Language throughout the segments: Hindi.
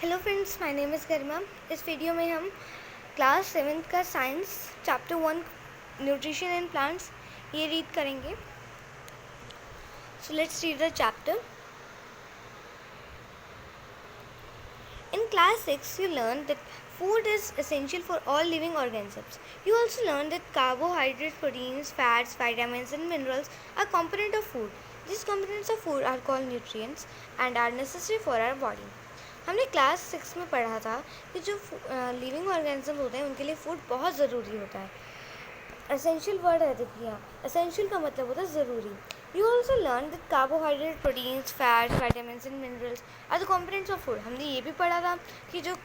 Hello friends, my name is Garima. इस वीडियो में हम क्लास 7th का science chapter 1 nutrition and plants ये रीड करेंगे। So let's read the chapter. In class 6, you learned that food is essential for all living organisms. You also learned that carbohydrates, proteins, fats, vitamins, and minerals are components of food. These components of food are called nutrients and are necessary for our body. हमने क्लास 6 में पढ़ा था कि जो लिविंग ऑर्गेनिज्म होते हैं उनके लिए फूड बहुत ज़रूरी होता है। एसेंशियल वर्ड है, देखिए यहाँ एसेंशियल का मतलब होता है ज़रूरी। You also learn that carbohydrate, proteins, fats, vitamins and minerals are the components of food. हमने ये भी पढ़ा था कि जो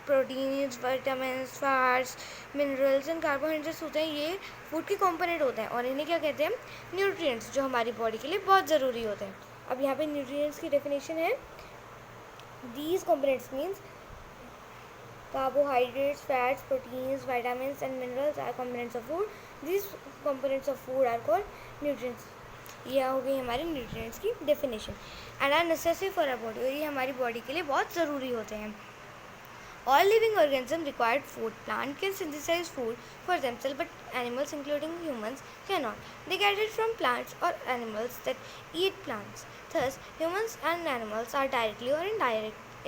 proteins, vitamins, fats, minerals and carbohydrates होते हैं ये फूड के कॉम्पोनेंट होते हैं और इन्हें क्या कहते हैं? न्यूट्रिएंट्स, जो हमारी बॉडी के लिए बहुत ज़रूरी होते हैं। अब यहाँ पे न्यूट्रिएंट्स की डेफिनेशन है, these components means carbohydrates, fats, proteins, vitamins and minerals are components of food. These components of food are called nutrients. यह हो गई हमारी न्यूट्रिएंट्स की definition. And are necessary for our body, और ये हमारी बॉडी के लिए बहुत ज़रूरी होते हैं। All living organisms require food. Plant can synthesize food for themselves, but animals, including humans, cannot. They get it from plants or animals that eat plants. Thus, humans and animals are directly or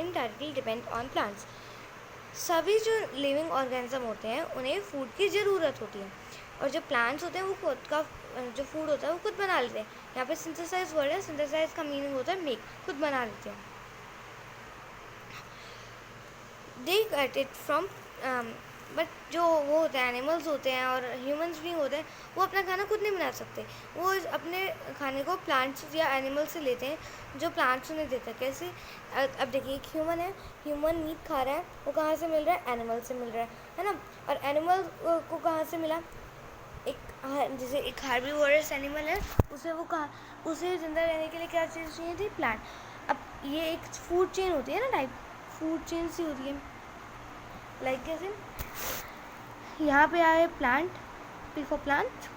indirectly depend on plants. सभी जो लिविंग ऑर्गेनिज्म होते हैं उन्हें फूड की ज़रूरत होती है, और जो प्लांट्स होते हैं वो खुद का जो फूड होता है वो खुद बना लेते हैं। यहाँ पे सिंथेसाइज वर्ड है, सिंथेसाइज का मीनिंग होता है मेक, खुद बना लेते हैं। They get it from but जो वो होते हैं एनिमल्स होते हैं और ह्यूमंस भी होते हैं, वो अपना खाना खुद नहीं बना सकते। वो अपने खाने को प्लांट्स या एनिमल्स से लेते हैं, जो प्लांट्स उन्हें देते हैं। कैसे? अब देखिए, एक ह्यूमन है, ह्यूमन मीट खा रहा है, वो कहाँ से मिल रहा है? एनिमल से मिल रहा है ना। और एनिमल को कहाँ से मिला? जैसे एक हार्बीवोरस एनिमल है, उसे जिंदा रहने के लिए क्या चीज़ चाहिए थी? प्लांट। अब ये एक फूड चेन होती है ना, टाइप फूड चेन सी होती है। लाइक कैसे? यहाँ पे आए plant, P for plant,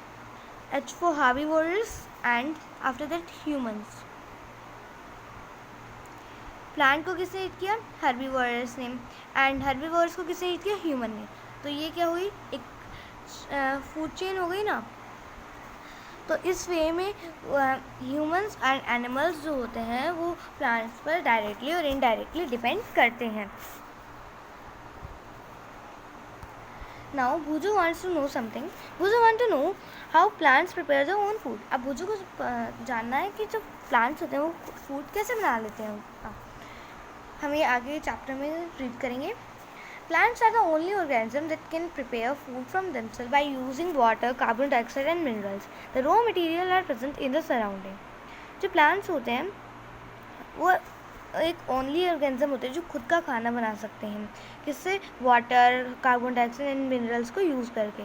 H for herbivores and after that humans. Plant को किसने ईट किया? हर्बीवोरस ने, एंड हर्बीवोरस को किसने ईट किया? ह्यूमन ने। तो ये क्या हुई? एक फूड चेन हो गई ना। तो इस वे में ह्यूमंस एंड एनिमल्स जो होते हैं वो प्लांट्स पर डायरेक्टली और इनडायरेक्टली डिपेंड करते हैं। Now Bhuju wants to know something. Bhuju want to know how plants prepare their own food. अब भुजू को जानना है कि जो प्लांट्स होते हैं वो फूड कैसे बना लेते हैं। हम ये आगे चैप्टर में रीड करेंगे। Plants are the only organism that can prepare food from themselves by using water, carbon dioxide and minerals. The raw material are present in the surrounding. जो प्लांट्स होते हैं वो एक ओनली ऑर्गेनिज्म होते हैं जो खुद का खाना बना सकते हैं। किससे? Water, carbon dioxide and minerals को यूज़ करके।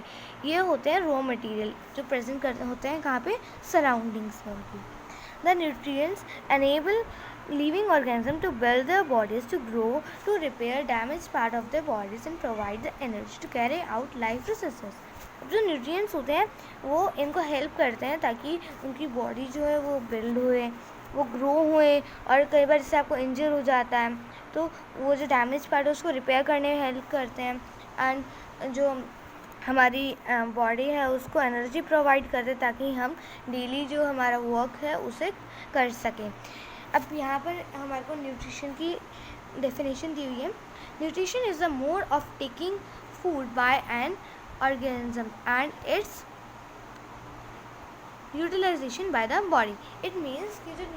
ये होते हैं रॉ मटेरियल जो प्रेजेंट करते होते हैं कहाँ पे? सराउंडिंग्स में उनकी। The nutrients enable living organisms to build their bodies, to grow, to repair damaged part of their bodies and provide the energy to carry out life processes. अब जो न्यूट्रिएंट्स होते हैं वो इनको हेल्प करते हैं ताकि उनकी बॉडी जो है वो बिल्ड हुए, वो ग्रो हुए, और कई बार जैसे आपको इंजर हो जाता है तो वो जो डैमेज पार्ट है उसको रिपेयर करने में हेल्प करते हैं, एंड जो हमारी बॉडी है उसको एनर्जी प्रोवाइड करते हैं ताकि हम डेली जो हमारा वर्क है उसे कर सकें। अब यहाँ पर हमारे को न्यूट्रिशन की डेफिनेशन दी हुई है। Nutrition is the mode of taking food by an organism and its utilisation by the body. It means कि जो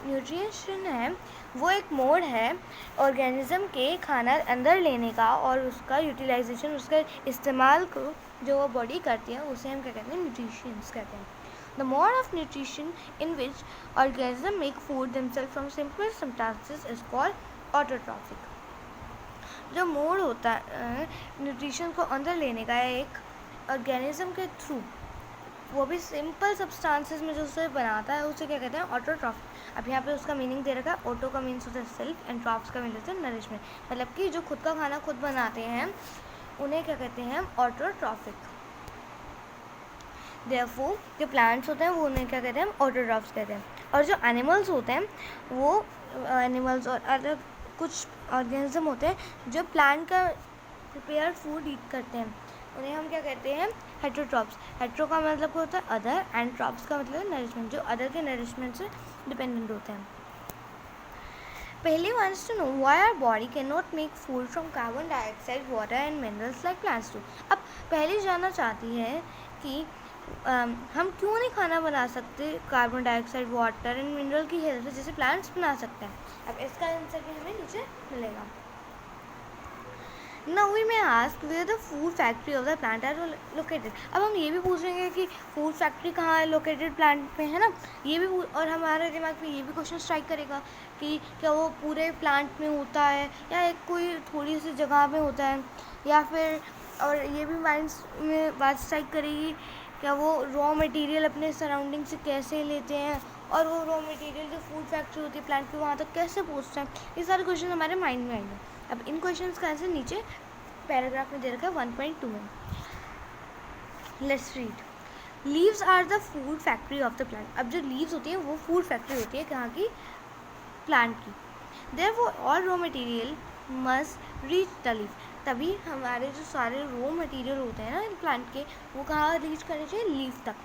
न्यूट्रिशन है वो एक मोड है ऑर्गेनिज्म के खाना अंदर लेने का और उसका यूटिलाइजेशन, उसका इस्तेमाल को जो वो बॉडी करती है उसे हम क्या कहते हैं? न्यूट्रिशंस कहते हैं। The mode of nutrition in which organisms make food themselves from simple substances is called autotrophic. जो मोड होता है न्यूट्रिशन को अंदर लेने का एक ऑर्गेनिज्म के थ्रू, वो भी सिंपल सब्सटेंसेस में जो उसे बनाता है उसे क्या कहते हैं? ऑटोट्रॉफिक। अब यहाँ पे उसका मीनिंग दे रखा है, ऑटो का मीन्स होता है सेल्फ एंड ट्रॉफ्स का मीनिंग होता है नरिशमेंट, मतलब कि जो खुद का खाना खुद बनाते हैं उन्हें क्या कहते हैं? ऑटोट्रॉफिक। देयरफॉर जो प्लांट्स होते हैं वो उन्हें क्या कहते हैं? हम ऑटोट्रॉफ्स कहते हैं। और जो एनिमल्स होते हैं वो एनिमल्स और अदर कुछ ऑर्गेनिज्म होते हैं जो प्लांट का प्रिपेयर्ड फूड ईट करते हैं, उन्हें हम क्या कहते हैं? हेटरोट्रॉप्स। हेट्रो का मतलब होता है अदर एंड ट्रॉप्स का मतलब नरिशमेंट, जो अदर के नरिशमेंट से डिपेंडेंट होते हैं। Pehli wants to know why our body cannot make food from carbon dioxide, water and minerals like plants do. अब पहली जानना चाहती है कि हम क्यों नहीं खाना बना सकते carbon dioxide, water and mineral की हेल्प से जैसे प्लांट्स बना सकते हैं। अब इसका आंसर भी हमें नीचे मिलेगा। Now we may ask where the food factory of the plant are located. अब हम ये भी पूछेंगे कि फूड फैक्ट्री कहाँ है लोकेटेड प्लांट में, है ना, ये भी। और हमारे दिमाग में ये भी क्वेश्चन स्ट्राइक करेगा कि क्या वो पूरे प्लांट में होता है या एक कोई थोड़ी सी जगह में होता है, या फिर, और ये भी माइंड्स में बात स्ट्राइक करेगी क्या वो रॉ मटेरियल अपने सराउंडिंग से कैसे लेते हैं, और वो रॉ मटेरियल जो फूड फैक्ट्री होती है प्लांट की वहाँ तक कैसे पहुँचता है। ये सारे क्वेश्चन हमारे माइंड में आएंगे। अब इन क्वेश्चंस का आंसर नीचे पैराग्राफ में दे रखा है 1.2 में। Let's read. Leaves are the food factory of the plant. अब जो लीव्स होती हैं वो फूड फैक्ट्री होती है कहाँ की? प्लांट की। Therefore all raw material must reach the leaf. तभी हमारे जो सारे रॉ मटेरियल होते हैं ना प्लांट के, वो कहाँ रीच करने चाहिए? लीफ तक।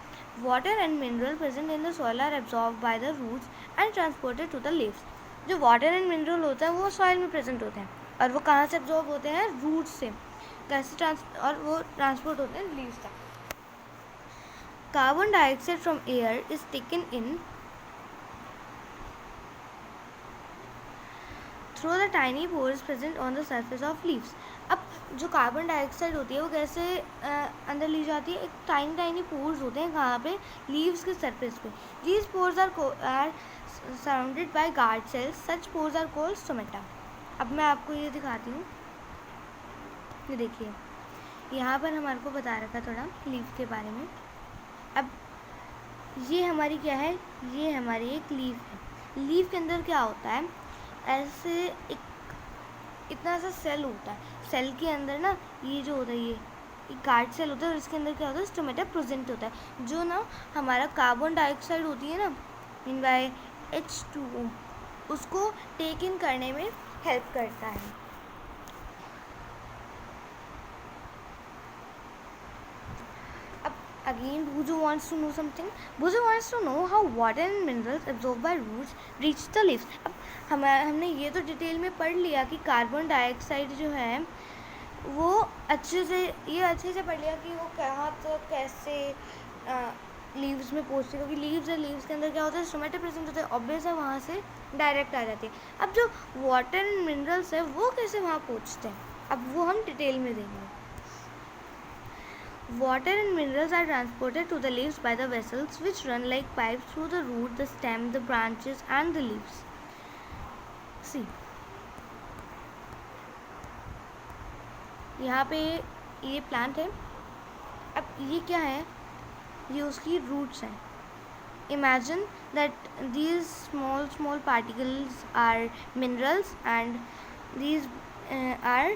Water and mineral present in the soil are absorb by the roots and transported to the leaves. जो वाटर एंड मिनरल होता है वो सॉइल में प्रेजेंट होते हैं और वो कहाँ से एब्जॉर्ब होते हैं? रूट से। कैसे और वो ट्रांसपोर्ट होते हैं लीव्स तक। Carbon dioxide from air is taken in through the tiny pores present on the surface of leaves. अब जो कार्बन डाइऑक्साइड होती है वो कैसे अंदर ली जाती है? एक टाइनी पोर्स होते हैं कहाँ पे? लीव्स के सरफेस पे। These pores are surrounded by guard cells. Such pores are called stomata. अब मैं आपको ये दिखाती हूँ, ये देखिए यहाँ पर हमारे को बता रखा थोड़ा लीफ के बारे में। अब ये हमारी क्या है? ये हमारी एक लीफ है। लीफ के अंदर क्या होता है? ऐसे एक इतना सा सेल होता है। सेल के अंदर ना ये जो होता है ये एक गार्ड सेल होता है और इसके अंदर क्या होता है? स्टोमेटा प्रेजेंट होता है, जो ना हमारा कार्बन डाइऑक्साइड होती है ना इन बाय H2O, उसको टेक इन करने में हेल्प करता है। अब again Bhuju wants to know something. Bhuju wants to know how water and minerals absorbed by roots reach the leaves. अब हमने ये तो डिटेल में पढ़ लिया कि कार्बन डाइऑक्साइड जो है वो अच्छे से पढ़ लिया कि वो कहाँ तक कैसे लीव्स में पहुँचती है, क्योंकि लीव्स के अंदर क्या होता है? स्टोमेटा प्रेजेंट होता है, ऑब्वियस है वहाँ से डायरेक्ट आ जाती है। अब जो वाटर एंड मिनरल्स है वो कैसे वहाँ पहुँचते हैं, अब वो हम डिटेल में देंगे। Water and minerals are transported to the leaves by the vessels which run like pipes through the root, the stem, the branches and the leaves. See, यहाँ पे ये प्लांट है। अब ये क्या है? ये उसकी रूट्स हैं। Imagine that these small particles are minerals and these are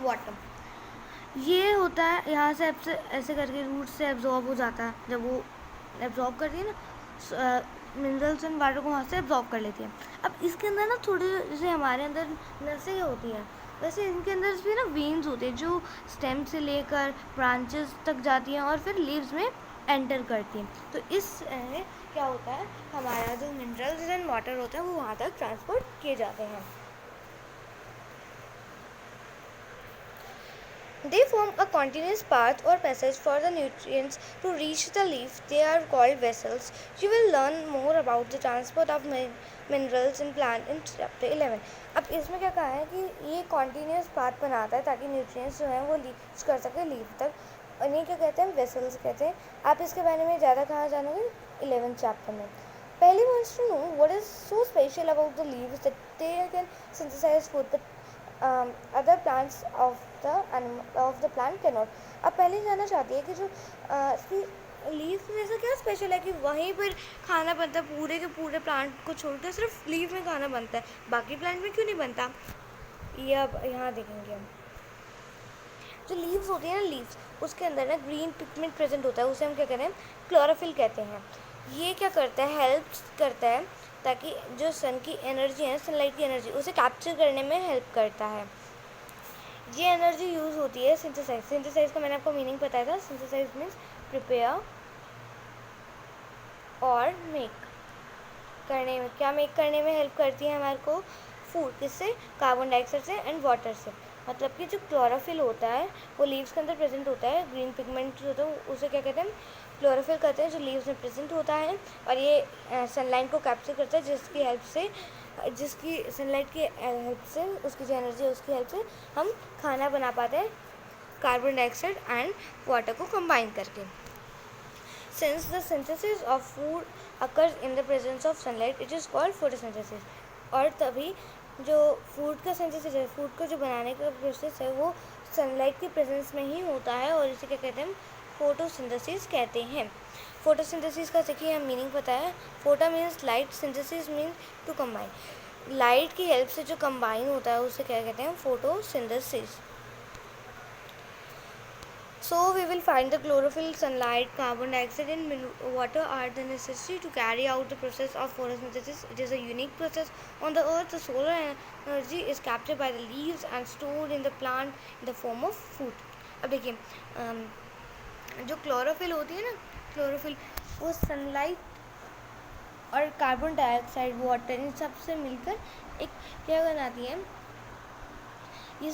water. ये होता है यहाँ से ऐसे करके रूट से एब्जॉर्ब हो जाता है। जब वो एब्जॉर्ब करती है ना मिनरल्स एंड वाटर को वहाँ से एब्जॉर्ब कर लेती है। अब इसके अंदर ना थोड़ी जैसे हमारे अंदर नसें होती हैं, वैसे इनके अंदर भी ना वेन्स होते हैं जो स्टेम से लेकर ब्रांचेस तक जाती हैं और फिर लीव्स में एंटर करती हैं। तो इस क्या होता है? हमारा जो मिनरल्स एंड वाटर होता है वो वहाँ तक ट्रांसपोर्ट किए जाते हैं। They form a continuous path or passage for the nutrients to reach the leaf. They are called vessels. You will learn more about the transport of minerals in plant in chapter 11. अब इसमें क्या कहा है कि ये continuous path बनाता है ताकि nutrients जो हैं वो reach कर सके लीफ तक, और ये क्या कहते हैं? vessels कहते हैं। आप इसके बारे में ज़्यादा कहाँ जानोगे? 11th चैप्टर में। पहली wants to know what is so special about the leaves that they can synthesize food, but other plants of the plant can not. अब पहले जानना चाहती है कि जो लीफ में ऐसा क्या स्पेशल है कि वहीं पर खाना बनता है? पूरे के पूरे प्लांट को छोड़कर सिर्फ लीफ में खाना बनता है, बाकी प्लांट में क्यों नहीं बनता? ये अब यहाँ देखेंगे हम। जो लीव्स होती हैं ना, लीव्स उसके अंदर ना ग्रीन पिगमेंट प्रेजेंट होता है, उसे हम क्या कहते हैं? क्लोरोफिल कहते हैं। ये क्या करता है? हेल्प करता है ताकि जो सन की एनर्जी है, सनलाइट की एनर्जी, उसे कैप्चर करने में हेल्प करता है। ये एनर्जी यूज़ होती है सिंथेसाइज। सिंथेसाइज का मैंने आपको मीनिंग बताया था। सिंथेसाइज मीन्स प्रिपेयर और मेक करने में। क्या मेक करने में हेल्प करती है हमारे को? फूड। किससे? कार्बन डाइऑक्साइड से एंड वाटर से। मतलब कि जो क्लोरोफिल होता है वो लीव्स के अंदर प्रेजेंट होता है। ग्रीन पिगमेंट जो होता है उसे क्या कहते हैं? क्लोरोफिल कहते हैं, जो लीव्स में प्रेजेंट होता है। और ये सनलाइट को कैप्चर करता है, जिसकी हेल्प से, जिसकी सनलाइट की हेल्प से, उसकी जो एनर्जी है उसकी हेल्प से हम खाना बना पाते हैं कार्बन डाइऑक्साइड एंड वाटर को कंबाइन करके। Since the synthesis of food occurs in the presence of sunlight, it is called photosynthesis. और तभी जो फूड का सिंथेसिस है, फूड को जो बनाने का प्रोसेस है, वो सनलाइट की प्रेजेंस में ही होता है और इसे क्या कहते हैं? फोटोसिंथेसिस कहते हैं। फोटोसिंथेसिस का देखिए हम मीनिंग पता है। Photo means light, synthesis means to combine. Light की हेल्प से जो कंबाइन होता है उसे क्या कहते हैं? Photosynthesis. So we will find the chlorophyll, sunlight, carbon dioxide and water are the necessary to carry out the process of photosynthesis. It is a unique process on the earth. The solar energy is captured by the leaves and stored in the plant in the form of food. अब देखिए जो क्लोरोफिल होती है ना, क्लोरोफिल वो सनलाइट और कार्बन डाइऑक्साइड, वाटर, इन सब से मिलकर एक क्या बनाती है? ये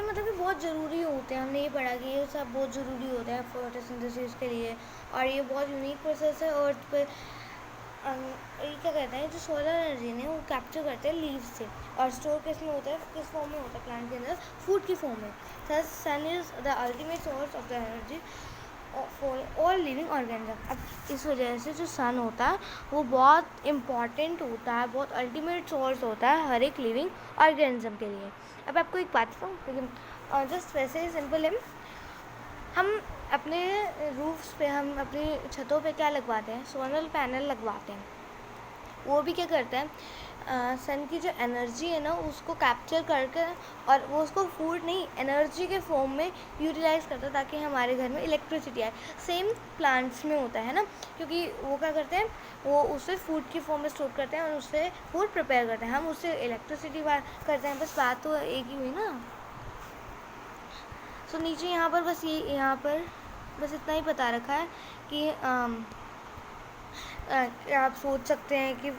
मतलब कि बहुत ज़रूरी होते हैं। हमने ये पढ़ा कि ये सब बहुत ज़रूरी होता है फोटोसिंथेसिस के लिए, और ये बहुत यूनिक प्रोसेस है अर्थ पे। ये क्या कहते हैं? जो सोलर एनर्जी है वो कैप्चर करते हैं लीव्स से, और स्टोर किस में होता है? किस फॉर्म में होता है? प्लांट के अंदर फूड की फॉर्म में। Thus sun is the ultimate source of the energy for all living organism. अब इस वजह से जो सन होता है वो बहुत इम्पॉर्टेंट होता है, बहुत अल्टीमेट सोर्स होता है हर एक लिविंग ऑर्गेनिज्म के लिए। अब आपको एक बात बताऊँ, लेकिन जस्ट वैसे ही सिंपल है। हम अपने रूफ्स पे, हम अपनी छतों पे क्या लगवाते हैं? सोलर पैनल लगवाते हैं। वो भी क्या करते हैं? सन की जो एनर्जी है ना उसको कैप्चर करके, और वो उसको फूड नहीं, एनर्जी के फॉर्म में यूटिलाइज करता है ताकि हमारे घर में इलेक्ट्रिसिटी आए। सेम प्लांट्स में होता है ना, क्योंकि वो क्या करते हैं? वो उसे फूड की फॉर्म में स्टोर करते हैं और उससे फूड प्रिपेयर करते हैं। हम उससे इलेक्ट्रिसिटी करते हैं। बस बात तो एक ही हुई ना। सो नीचे यहाँ पर बस ये, यहाँ पर बस इतना ही बता रखा है कि आप सोच सकते हैं कि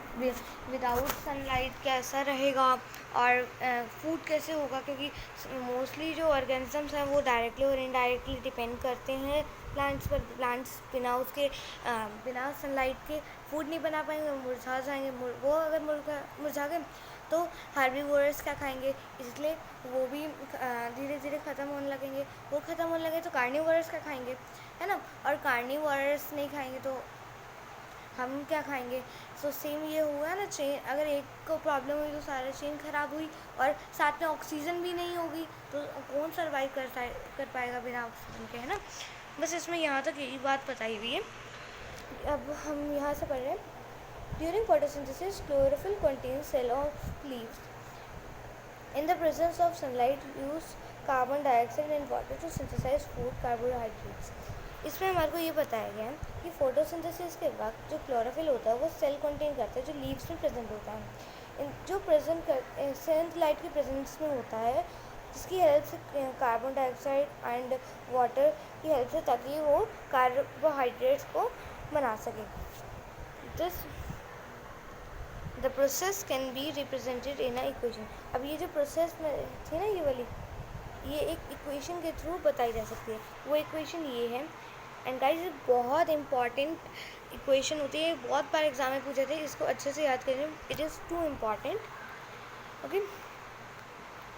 विदाउट सनलाइट कैसा रहेगा और फूड कैसे होगा, क्योंकि मोस्टली जो ऑर्गेनिजम्स हैं वो डायरेक्टली और इनडायरेक्टली डिपेंड करते हैं प्लांट्स पर। प्लांट्स बिना उसके बिना सनलाइट के फूड नहीं बना पाएंगे, मुरझा जाएंगे। वो अगर मुरझा गए तो हार्बीवोरस क्या खाएंगे? इसलिए वो भी धीरे धीरे ख़त्म होने लगेंगे। वो ख़त्म होने लगे तो कार्निवोरस क्या खाएंगे, है ना? और कार्निवोरस नहीं खाएंगे तो हम क्या खाएंगे? सो सेम ये हुआ ना, चेन, अगर एक को प्रॉब्लम हुई तो सारा चेन ख़राब हुई, और साथ में ऑक्सीजन भी नहीं होगी तो कौन सर्वाइव कर पाएगा बिना ऑक्सीजन के, है ना? बस इसमें यहाँ तक यही बात बताई हुई है। अब हम यहाँ से पढ़ रहे हैं। During photosynthesis chlorophyll contains cell of leaves in the presence of sunlight use carbon dioxide and water to synthesise food carbohydrates. इसमें हमारे को ये बताया गया है कि फोटोसिंथेसिस के वक्त जो क्लोरोफिल होता है वो सेल कंटेन करता है, जो लीव्स में प्रेजेंट होता है, जो सनलाइट की प्रेजेंस में होता है, जिसकी हेल्प से कार्बन डाइऑक्साइड एंड वाटर की हेल्प से, ताकि वो कार्बोहाइड्रेट्स को बना सके। This the process can be represented in a equation. अब ये जो प्रोसेस में थी ना, ये वाली, ये एक इक्वेशन के थ्रू बताई जा सकती है। वो इक्वेशन ये है। एंड गाइस ये बहुत इंपॉर्टेंट इक्वेशन होती है, बहुत बार एग्जाम में पूछे थे, इसको अच्छे से याद करें। It is too important. Okay,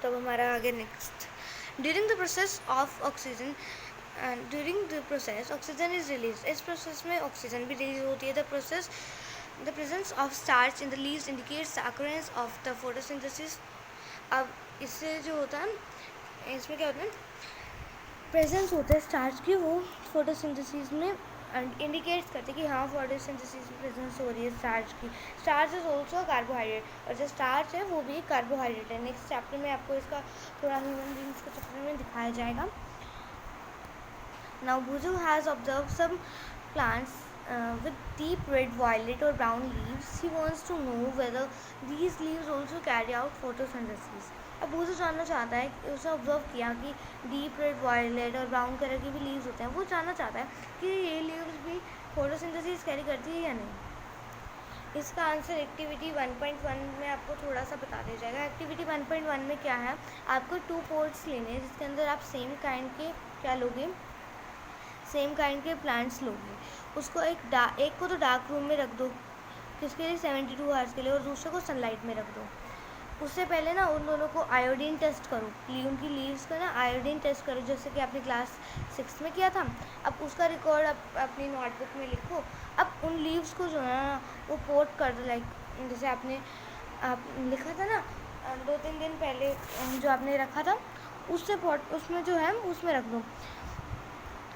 तब हमारा आगे next. During the process of oxygen during the process oxygen is release. इस प्रोसेस में ऑक्सीजन भी रिलीज होती है। The presence of starch in the leaves indicates the occurrence of the photosynthesis. अब इससे जो होता है, इसमें क्या होता है? प्रेजेंस होता है स्टार्च की, वो फोटोसिंथेसिस में इंडिकेट्स करते हैं कि हाँ फोटोसिंथेसिस में प्रेजेंस हो रही है स्टार्च की। स्टार्च इज ऑल्सो कार्बोहाइड्रेट, और जो स्टार्च है वो भी कार्बोहाइड्रेट है। नेक्स्ट चैप्टर में आपको इसका थोड़ा ह्यूमन बींग्स के चैप्टर में दिखाया जाएगा। Now Boojho has observe some plants with deep red, violet or brown leaves. He wants to know whether these leaves also carry out photosynthesis. अब वो जो जानना चाहता है, उसने ऑब्जर्व किया कि डीप रेड, वायलेट और ब्राउन कलर की भी लीव्स होते हैं, वो जानना चाहता है कि ये लीव्स भी फोटोसिंथेसिस कैरी करती है या नहीं। इसका आंसर एक्टिविटी 1.1 में आपको थोड़ा सा बता दिया जाएगा। एक्टिविटी 1.1 में क्या है, आपको 2 पोट्स लेने हैं जिसके अंदर आप सेम काइंड के क्या लोगे, सेम काइंड के प्लांट्स लोगे। उसको एक को तो डार्क रूम में रख दो, किसके लिए, 72 आवर्स के लिए, और दूसरे को सनलाइट में रख दो। उससे पहले ना उन दोनों को आयोडीन टेस्ट करो, उनकी लीव्स का ना आयोडीन टेस्ट करो, जैसे कि आपने क्लास 6 में किया था। अब उसका रिकॉर्ड अपनी नोटबुक में लिखो। अब उन लीव्स को जो है ना वो पोट कर दो, लाइक जैसे आप लिखा था ना 2-3 दिन पहले जो आपने रखा था, उससे उसमें जो है उसमें रख दो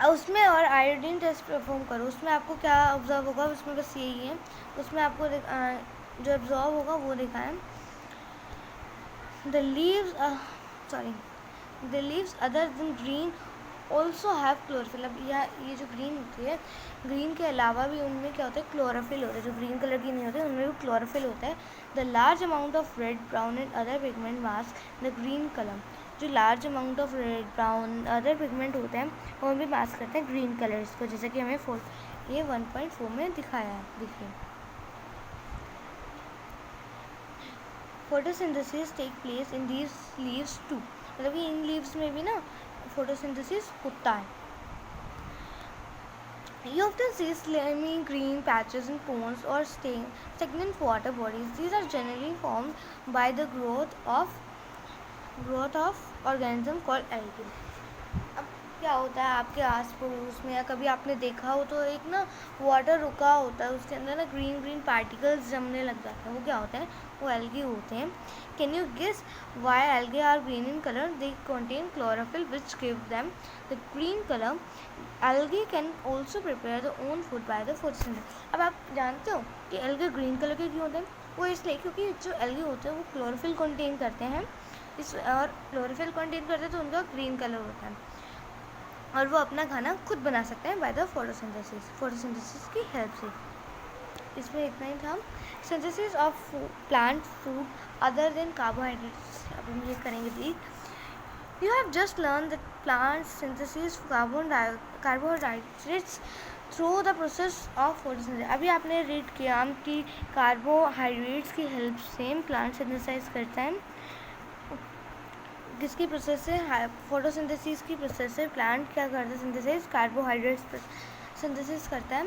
उसमें, और आयोडीन टेस्ट परफॉर्म करो। उसमें आपको क्या ऑब्जर्व होगा, उसमें बस यही है, उसमें आपको जो ऑब्जर्व होगा वो देखा है। The leaves other than green also have chlorophyll. अब ये जो ग्रीन होती है, ग्रीन के अलावा भी उनमें क्या होता है, क्लोरोफिल होता है। जो ग्रीन कलर की नहीं होती उनमें भी क्लोरोफिल होता है। The large amount of red, brown and other pigment mask the green color. जो large amount of red, brown, other pigment होते हैं वो भी मास्क करते हैं ग्रीन कलर्स को, जैसे कि हमें 1.4 में दिखाया है। देखिए, photosynthesis take place in these leaves too, मतलब कि इन लीव्स में भी ना फोटोसिंथेसिस होता है। You often see slimy green patches in ponds or stagnant water bodies. These are generally formed by the growth of organism called algae. अब क्या होता है आपके आस पड़ोस में, या कभी आपने देखा हो तो एक ना वाटर रुका होता है, उसके अंदर ना ग्रीन पार्टिकल्स जमने लग जाते हैं, वो क्या होते हैं, वो एल्गी होते हैं। Can you guess why algae are green in colour? They contain chlorophyll which give them the green colour. Algae can also prepare the own food by the photosynthesis. अब आप जानते हो कि एल्गे ग्रीन कलर के क्यों होते हैं? वो इसलिए क्योंकि जो एल्गे होते हैं वो क्लोरोफिल कंटेन करते हैं, और क्लोरोफिल कंटेन करते हैं तो उनका ग्रीन कलर होता है, और वो अपना खाना खुद बना सकते हैं बाय द फोटोसिंथेसिस की हेल्प से। इसमें इतना ही था। Synthesis of plant food other than carbohydrates, अब हम ये करेंगे read. You have just learn that plants synthesis carbohydrates through the process of photosynthesis. अभी आपने रीड किया कि कार्बोहाइड्रेट्स की हेल्प से प्लांट सिंथेसाइज करता है, किसकी प्रोसेस से, फोटोसिंथेसिस की प्रोसेस से प्लांट क्या करता है, सिंथेसाइज कार्बोहाइड्रेट्स सिंथेसिस करता है।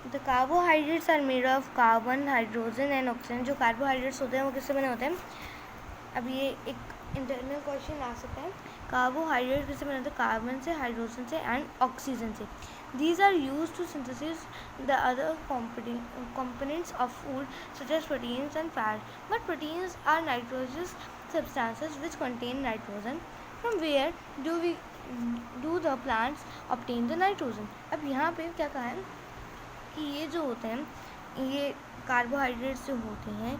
The carbohydrates are made of carbon, hydrogen and oxygen. जो कार्बोहाइड्रेट्स होते हैं वो किससे बने होते हैं? अब ये एक इंटरनल क्वेश्चन आ सकता है, कार्बोहाइड्रेट किससे बने होते हैं? कार्बन से, हाइड्रोजन से एंड ऑक्सीजन से। These are used to synthesize the other components of food such as proteins and fat. But proteins are nitrogenous substances which contain nitrogen. From where do the plants obtain the nitrogen? अब यहाँ पे क्या कहा है कि ये जो होते हैं, ये कार्बोहाइड्रेट्स जो होते हैं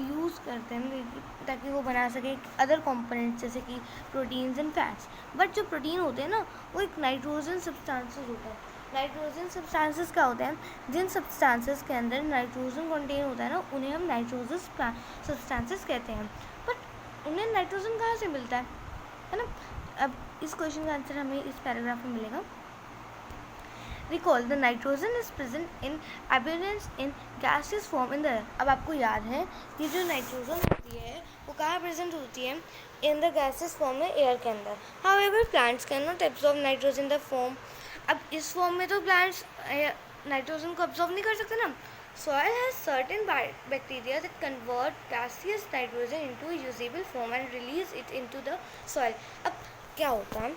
यूज़ करते हैं ताकि वो बना सके अदर कंपोनेंट्स जैसे कि प्रोटीन्स एंड फैट्स। बट जो प्रोटीन होते हैं ना वो एक नाइट्रोजन सब्सटेंसेस होता है। नाइट्रोजन सब्सटेंसेस क्या होते हैं? जिन सब्सटेंसेस के अंदर नाइट्रोजन कंटेन होता है ना उन्हें हम नाइट्रोजन सब्सटेंसेस कहते हैं। बट उन्हें नाइट्रोजन कहाँ से मिलता है ना? अब इस क्वेश्चन का आंसर हमें इस पैराग्राफ में मिलेगा। Recall the nitrogen is present in abundance in gaseous form in the air. अब आपको याद है कि जो नाइट्रोजन होती है वो कहाँ प्रेजेंट होती है? इन द gaseous form में, एयर के अंदर। However, plants cannot absorb nitrogen in the form. अब इस फॉर्म में तो प्लांट्स नाइट्रोजन को अब्जॉर्ब नहीं कर सकते ना। Soil has certain bacteria that convert gaseous nitrogen into a usable form and release it into the soil. अब क्या होता है,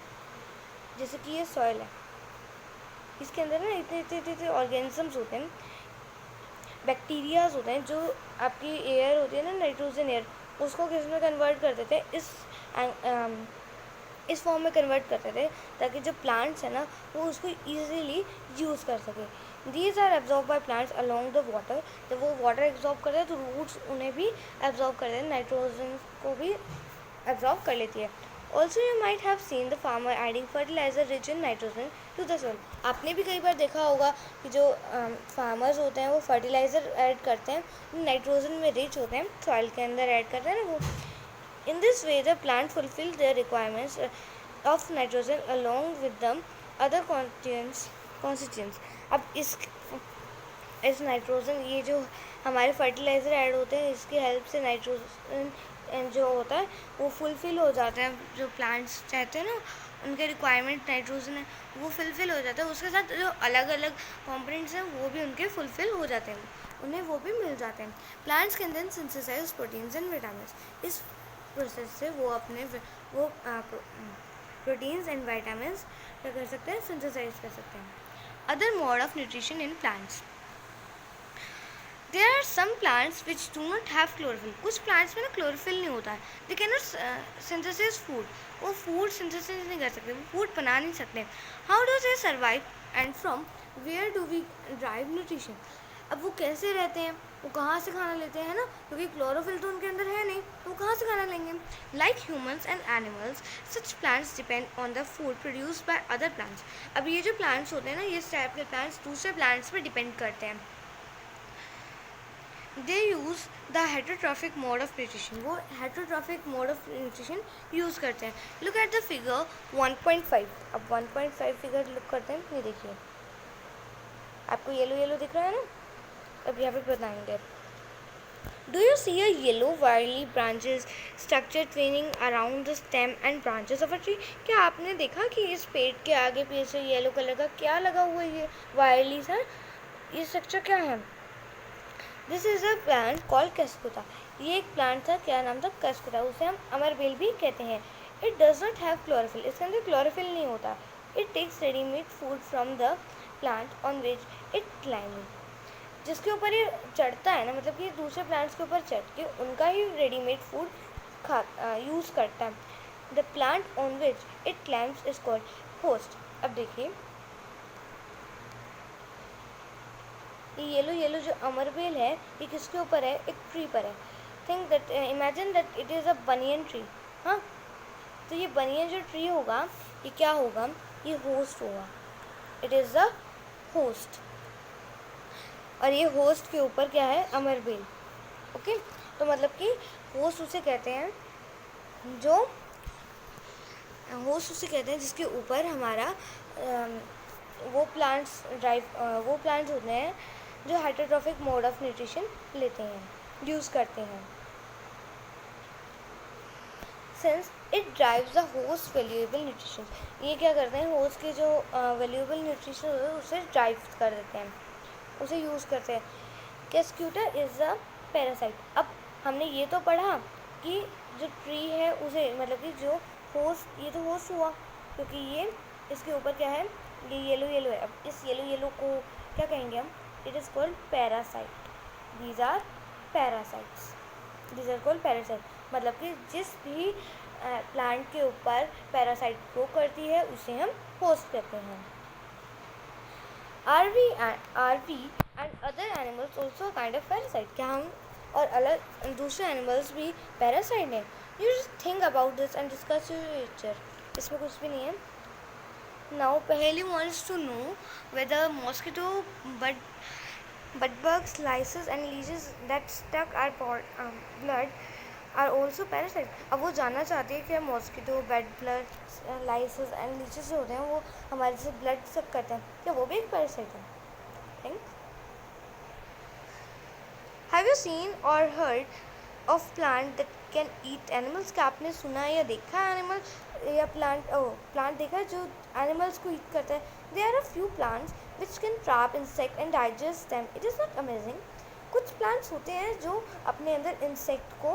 जैसे कि ये सॉइल है, इसके अंदर ना इतने ऑर्गेनिजम्स होते हैं, बैक्टीरियाज होते हैं जो आपकी एयर होती है ना, नाइट्रोजन एयर, उसको किस में कन्वर्ट कर देते हैं? इस फॉर्म में कन्वर्ट करते थे ताकि जो प्लांट्स है ना वो उसको ईजिली यूज़ कर सके। These are absorb by plants along the water. जब वो वाटर एब्जॉर्ब करते हैं तो रूट्स उन्हें भी एब्जॉर्ब करते हैं, नाइट्रोजन को भी एब्जॉर्ब कर लेती है। Also you might have seen the farmer adding fertiliser rich in nitrogen to the soil. आपने भी कई बार देखा होगा कि जो फार्मर्स होते हैं वो फर्टिलाइज़र ऐड करते हैं नाइट्रोजन में रिच होते हैं, सॉइल के अंदर ऐड करते हैं ना वो। In this way the plant fulfil there requirements of nitrogen along with the other constituents. अब इस नाइट्रोजन, ये जो हमारे फर्टिलाइज़र ऐड होते हैं, इसकी हेल्प से नाइट्रोजन जो होता है वो फुलफ़िल हो जाता है। जो प्लांट्स चाहते हैं ना, उनके रिक्वायरमेंट नाइट्रोजन है वो फुलफ़िल हो जाता है। उसके साथ जो अलग अलग कंपोनेंट्स हैं वो भी उनके फुलफ़िल हो जाते हैं, उन्हें वो भी मिल जाते हैं। Plants can then synthesise proteins and vitamin. इस प्रोसेस से वो अपने वो प्रोटीन्स एंड विटामिन्स क्या कर सकते हैं, सिंथेसाइज कर सकते हैं। Other mode of nutrition in plants, there are some plants which do not have chlorophyll. कुछ प्लांट्स में ना क्लोरोफिल नहीं होता है, they can not synthesise food. वो फूड सिंथेसाइज नहीं कर सकते, वो फूड बना नहीं सकते। How do they survive and from where do we drive nutrition. अब वो कैसे रहते हैं, वो कहाँ से खाना लेते हैं ना, क्योंकि क्लोरोफिल तो उनके अंदर है नहीं, तो वो कहाँ से खाना लेंगे। Like humans and animals such plants depend on the food produced by other plants. अब ये जो प्लांट्स होते हैं ना, ये टाइप के प्लांट्स दूसरे प्लांट्स पर डिपेंड करते हैं। They use the heterotrophic mode of nutrition. वो heterotrophic mode of nutrition use करते हैं। Look at the figure 1.5। अब 1.5 फिगर लुक करते हैं, ये देखिए आपको येलो येलो दिख रहा है ना। अब यहाँ पे बताएंगे, do you see a yellow wiry branches structure training around the stem and branches of a tree. क्या आपने देखा कि इस पेड़ के आगे पीछे येलो कलर का क्या लगा हुआ है, ये वायरली सा, ये स्ट्रक्चर क्या है। This is a plant called cuscuta. ये एक प्लांट था, क्या नाम था, कैस्कुटा। उसे हम अमरबेल भी कहते हैं। It does not have chlorophyll. इसके अंदर क्लोरोफिल नहीं होता। It takes readymade food from the plant on which it climbing. जिसके ऊपर ये चढ़ता है ना, मतलब कि दूसरे प्लांट्स के ऊपर चढ़ के उनका ही रेडीमेड फूड यूज़ करता है। The plant on which it climbs is called host. अब देखिए ये येलो येलो जो अमरबेल है, ये किसके ऊपर है, एक ट्री पर है। Think that, imagine that it is a banyan tree. हाँ, तो ये बनियन जो ट्री होगा, ये क्या होगा, ये होस्ट होगा। इट इज़ द होस्ट, और ये होस्ट के ऊपर क्या है, अमरबेल। ओके, तो मतलब कि होस्ट उसे कहते हैं, जो होस्ट उसे कहते हैं जिसके ऊपर हमारा वो प्लांट्स होते हैं जो हेटरोट्रॉफिक मोड ऑफ न्यूट्रिशन लेते हैं, यूज़ करते हैं। Since it drives the host valuable nutrition, ये क्या करते हैं, होस्ट के जो वैल्यूएबल न्यूट्रिशन होते हैं उसे ड्राइव कर देते हैं, उसे यूज़ करते हैं। कैस्क्यूटा इज़ अ पैरासाइट। अब हमने ये तो पढ़ा कि जो ट्री है उसे, मतलब कि जो होस्ट, ये तो होस्ट हुआ क्योंकि ये इसके ऊपर क्या है, ये येलो येलो है। अब इस येलो येलो को क्या कहेंगे हम, it is called parasite. These are parasites, these are called parasite. मतलब कि जिस भी प्लांट के ऊपर पैरासाइट ग्रो करती है उसे हम होस्ट कहते हैं। Are we and other animals also kind of parasite. क्या हम और अलग दूसरे एनिमल्स भी पैरासाइट हैं। You just think about this and discuss future. इसमें कुछ भी नहीं है। नाउ पहली wants to know whether mosquito, bed bugs, lices and leeches that stuck our blood are also parasites। अब वो जानना चाहती है कि mosquito, bed blood, lysis and leches जो होते हैं वो हमारे से ब्लड सक करते हैं, क्या वो भी एक पैरासाइट है। थिंक, हैव यू सीन और heard of plant that can eat animals. क्या आपने सुना है या देखा है एनिमल या प्लांट देखा है जो एनिमल्स को ईट करता है। There are a few plants which can trap insect and digest them. It is not amazing. कुछ प्लांट्स होते हैं जो अपने अंदर इंसेक्ट को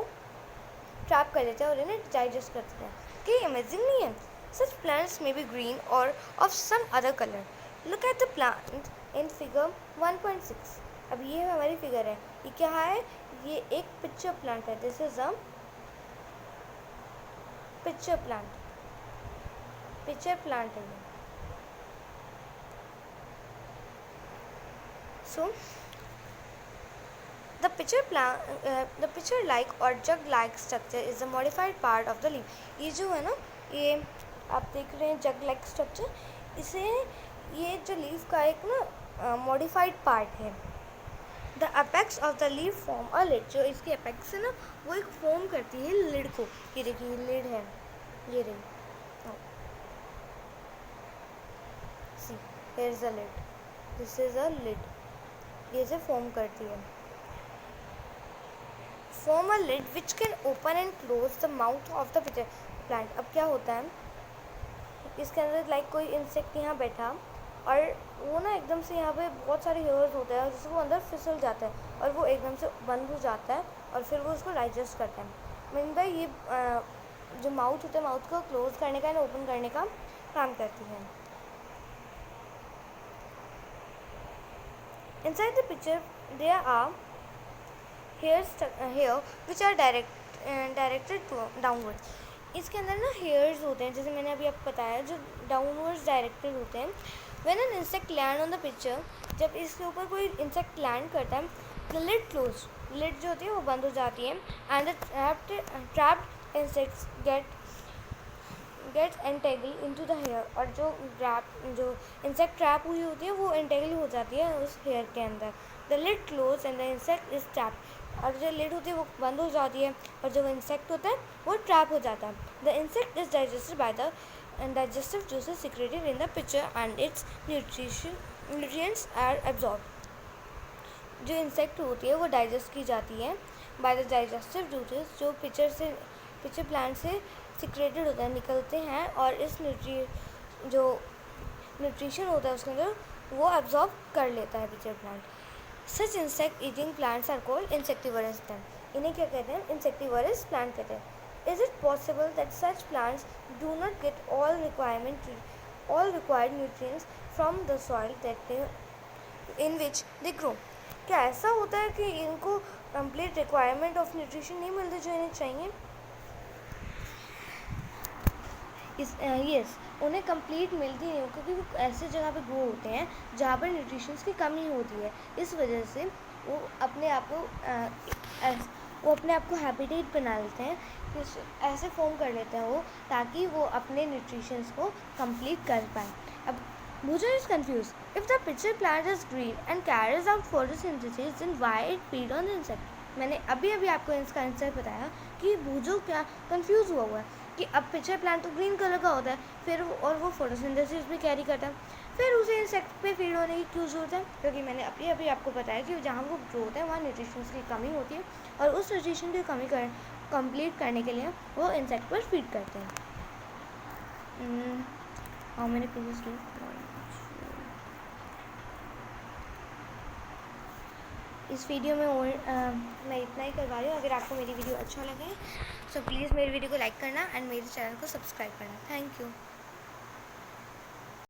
ट्रैप कर लेते हैं और इन्हें डाइजेस्ट करते हैं। क्या अमेजिंग नहीं है। Such plants may be green or of some other colour. Look at the plant in figure 1.6। अब ये हमारी फिगर है, ये क्या है, ये एक पिक्चर प्लांट है। This is a pitcher plant, pitcher plant है ये। सो the pitcher like or jug like structure is a modified part of the leaf। ये जो है ना, ये आप देख रहे हैं जग लाइक स्ट्रक्चर, इसे ये जो लीफ का एक ना मॉडिफाइड पार्ट है। The apex of the leaf form a lid, जो इसकी अपेक्स है ना वो एक फॉर्म करती है लिड को। ये देखिए लिड है, ये रही, see here is a lid, this is a lid, ये से फॉर्म करती है। Form a lid which can open and close the mouth of the plant. अब क्या होता है इसके अंदर, लाइक कोई इंसेक्ट यहाँ बैठा और वो ना एकदम से यहाँ पे बहुत सारे हेयर्स होते हैं जिससे वो अंदर फिसल जाता है और वो एकदम से बंद हो जाता है और फिर वो उसको डाइजेस्ट करता है। मीन बाई ये जो माउथ होता है, माउथ को क्लोज करने का एंड ओपन करने का काम करती है। Inside the picture there are hair which are directed downwards। इसके अंदर ना हेयर्स होते हैं, जैसे मैंने अभी आपको बताया, जो डाउनवर्ड्स डायरेक्टेड होते हैं। When an insect land on the picture, जब इसके ऊपर कोई इंसेक्ट लैंड करता है, द लिड क्लोज, लिड जो होती है वो बंद हो जाती है and the trapped insects gets entangle into the hair, और जो इंसेक्ट ट्रैप हुई होती है वो एंटेगल हो जाती है उस हेयर के अंदर। The lid close and the insect is trapped, और जो लिड होती है वो बंद हो जाती है और जो इंसेक्ट होता है वो ट्रैप हो जाता है। The insect is digested by the digestive juices secreted in the picture and its nutrients are absorbed। जो इंसेक्ट होती है वो डाइजेस्ट की जाती है बाय द डाइजेस्टिव जूसेस, जो पिक्चर प्लांट से सिक्रेटेड होता है, निकलते हैं, और इस जो न्यूट्रिशन होता है उसके अंदर वो एब्जॉर्ब कर लेता है pitcher plant. Such insect eating plants are called insectivorous plant. इन्हें क्या कहते हैं? इंसेक्टिवरस प्लांट कहते हैं। Is it possible that such plants do not get all required nutrients from the soil in which they grow? क्या ऐसा होता है कि इनको कंप्लीट रिक्वायरमेंट ऑफ न्यूट्रिशन नहीं मिलती जो इन्हें चाहिए? यस, उन्हें कंप्लीट मिलती नहीं, क्योंकि वो ऐसे जगह पे ग्रो होते हैं जहाँ पर न्यूट्रिशंस की कमी होती है। इस वजह से वो अपने आप को हैबिटेट बना लेते हैं, ऐसे फॉर्म कर लेते हैं वो, ताकि वो अपने न्यूट्रिशंस को कंप्लीट कर पाएँ। अब Bhujo is confused. If the pitcher plant is green and carries out photosynthesis, then why it feed on insect? मैंने अभी आपको इसका आंसर बताया कि भूजो क्या कंफ्यूज हुआ है कि अब पिक्चर प्लांट तो ग्रीन कलर का होता है, फिर और वो फोटोसिंथेसिस भी कैरी करता है, फिर उसे इंसेक्ट पे फीड होने की क्यों जरूरत है? क्योंकि मैंने अभी आपको बताया कि जहाँ वो ग्रो होता है वहाँ न्यूट्रिशंस की कमी होती है, और उस न्यूट्रिशन की कमी कंप्लीट करने के लिए वो इंसेक्ट पर फीड करते हैं। How many pieces do? इस वीडियो में मैं इतना ही करवा रही हूँ। अगर आपको मेरी वीडियो अच्छा लगे तो प्लीज़ मेरी वीडियो को लाइक करना एंड मेरे चैनल को सब्सक्राइब करना। Thank you.